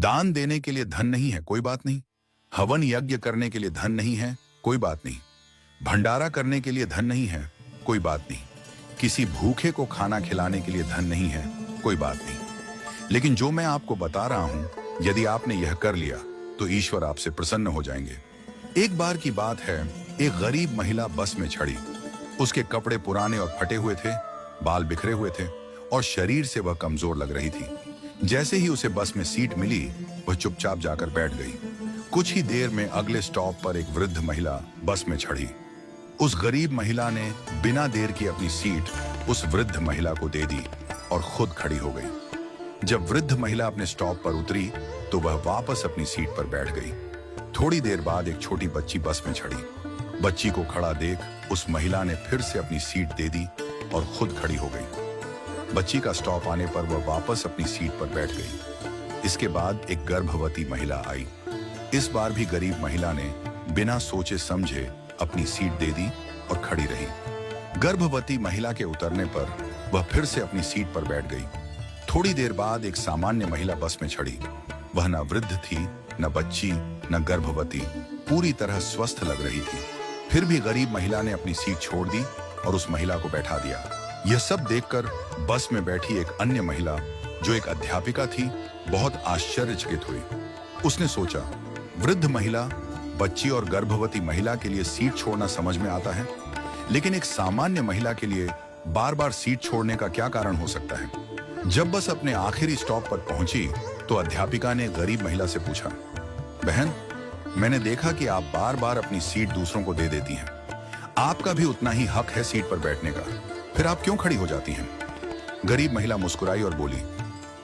दान देने के लिए धन नहीं है, कोई बात नहीं। हवन यज्ञ करने के लिए धन नहीं है, कोई बात नहीं। भंडारा करने के लिए धन नहीं है, कोई बात नहीं। किसी भूखे को खाना खिलाने के लिए धन नहीं है, कोई बात नहीं। लेकिन जो मैं आपको बता रहा हूं, यदि आपने यह कर लिया तो ईश्वर आपसे प्रसन्न हो जाएंगे। एक बार की बात है, एक गरीब महिला बस में चढ़ी। उसके कपड़े पुराने और फटे हुए थे, बाल बिखरे हुए थे और शरीर से वह कमजोर लग रही थी। जैसे ही उसे बस में सीट मिली, वह चुपचाप जाकर बैठ गई। कुछ ही देर में अगले स्टॉप पर एक वृद्ध महिला बस में चढ़ी। उस गरीब महिला ने बिना देर की अपनी सीट उस वृद्ध महिला को दे दी और खुद खड़ी हो गई। जब वृद्ध महिला अपने स्टॉप पर उतरी तो वह वापस अपनी सीट पर बैठ गई। थोड़ी देर बाद एक छोटी बच्ची बस में चढ़ी। बच्ची को खड़ा देख उस महिला ने फिर से अपनी सीट दे दी और खुद खड़ी हो गई। बच्ची का स्टॉप आने पर वह वापस अपनी सीट पर बैठ गई। इसके बाद एक गर्भवती महिला आई। इस बार भी गरीब महिला ने बिना सोचे समझे अपनी सीट दे दी और खड़ी रही। गर्भवती महिला के उतरने पर वह फिर से अपनी सीट पर बैठ गई। थोड़ी देर बाद एक सामान्य महिला बस में चढ़ी। वह न वृद्ध थी, न बच्ची, न गर्भवती, पूरी तरह स्वस्थ लग रही थी। फिर भी गरीब महिला ने अपनी सीट छोड़ दी और उस महिला को बैठा दिया। यह सब देखकर बस में बैठी एक अन्य महिला, जो एक अध्यापिका थी, बहुत आश्चर्यचकित हुई। उसने सोचा, वृद्ध महिला, बच्ची और गर्भवती महिला के लिए सीट छोड़ना समझ में आता है, लेकिन एक सामान्य महिला के लिए बार बार सीट छोड़ने का क्या कारण हो सकता है? जब बस अपने आखिरी स्टॉप पर पहुंची तो अध्यापिका ने गरीब महिला से पूछा, बहन, मैंने देखा कि आप बार बार अपनी सीट दूसरों को दे देती हैं। आपका भी उतना ही हक है सीट पर बैठने का, फिर आप क्यों खड़ी हो जाती हैं? गरीब महिला मुस्कुराई और बोली,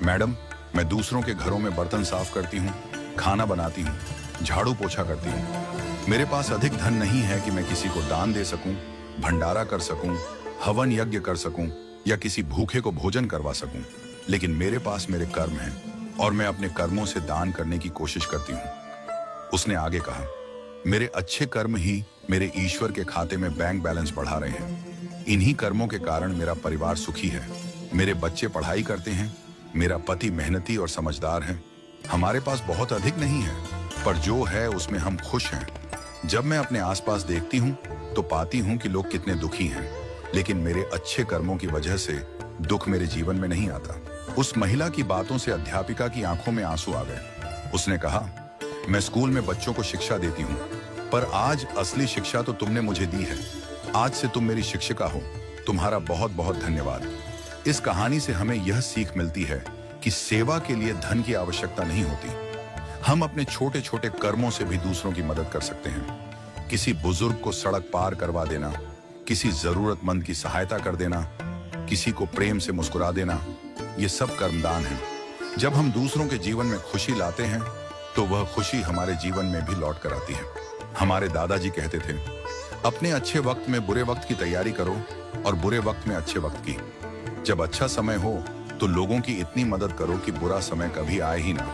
मैडम, मैं दूसरों के घरों में बर्तन साफ करती हूँ, खाना बनाती हूँ, झाड़ू पोछा करती हूँ। मेरे पास अधिक धन नहीं है कि मैं किसी को दान दे सकूं, भंडारा कर सकूं, हवन यज्ञ कर सकूं या किसी भूखे को भोजन करवा सकूं। लेकिन मेरे पास मेरे कर्म हैं और मैं अपने कर्मों से दान करने की कोशिश करती हूँ। उसने आगे कहा, मेरे अच्छे कर्म ही मेरे ईश्वर के खाते में बैंक बैलेंस बढ़ा रहे हैं। इन्हीं कर्मों के कारण मेरा परिवार सुखी है। मेरे बच्चे पढ़ाई करते हैं, मेरा पति मेहनती और समझदार है। हमारे पास बहुत अधिक नहीं है, पर जो है उसमें हम खुश हैं। जब मैं अपने आसपास देखती हूँ तो पाती हूँ कि लोग कितने दुखी हैं, लेकिन मेरे अच्छे कर्मों की वजह से दुख मेरे जीवन में नहीं आता। उस महिला की बातों से अध्यापिका की आंखों में आंसू आ गए। उसने कहा, मैं स्कूल में बच्चों को शिक्षा देती हूँ, पर आज असली शिक्षा तो तुमने मुझे दी है। आज से तुम मेरी शिक्षिका हो। तुम्हारा बहुत बहुत धन्यवाद। इस कहानी से हमें यह सीख मिलती है कि सेवा के लिए धन की आवश्यकता नहीं होती। हम अपने छोटे छोटे कर्मों से भी दूसरों की मदद कर सकते हैं। किसी बुजुर्ग को सड़क पार करवा देना, किसी जरूरतमंद की सहायता कर देना, किसी को प्रेम से मुस्कुरा देना, ये सब कर्मदान है। जब हम दूसरों के जीवन में खुशी लाते हैं तो वह खुशी हमारे जीवन में भी लौट कर आती है। हमारे दादाजी कहते थे, अपने अच्छे वक्त में बुरे वक्त की तैयारी करो और बुरे वक्त में अच्छे वक्त की। जब अच्छा समय हो तो लोगों की इतनी मदद करो कि बुरा समय कभी आए ही ना।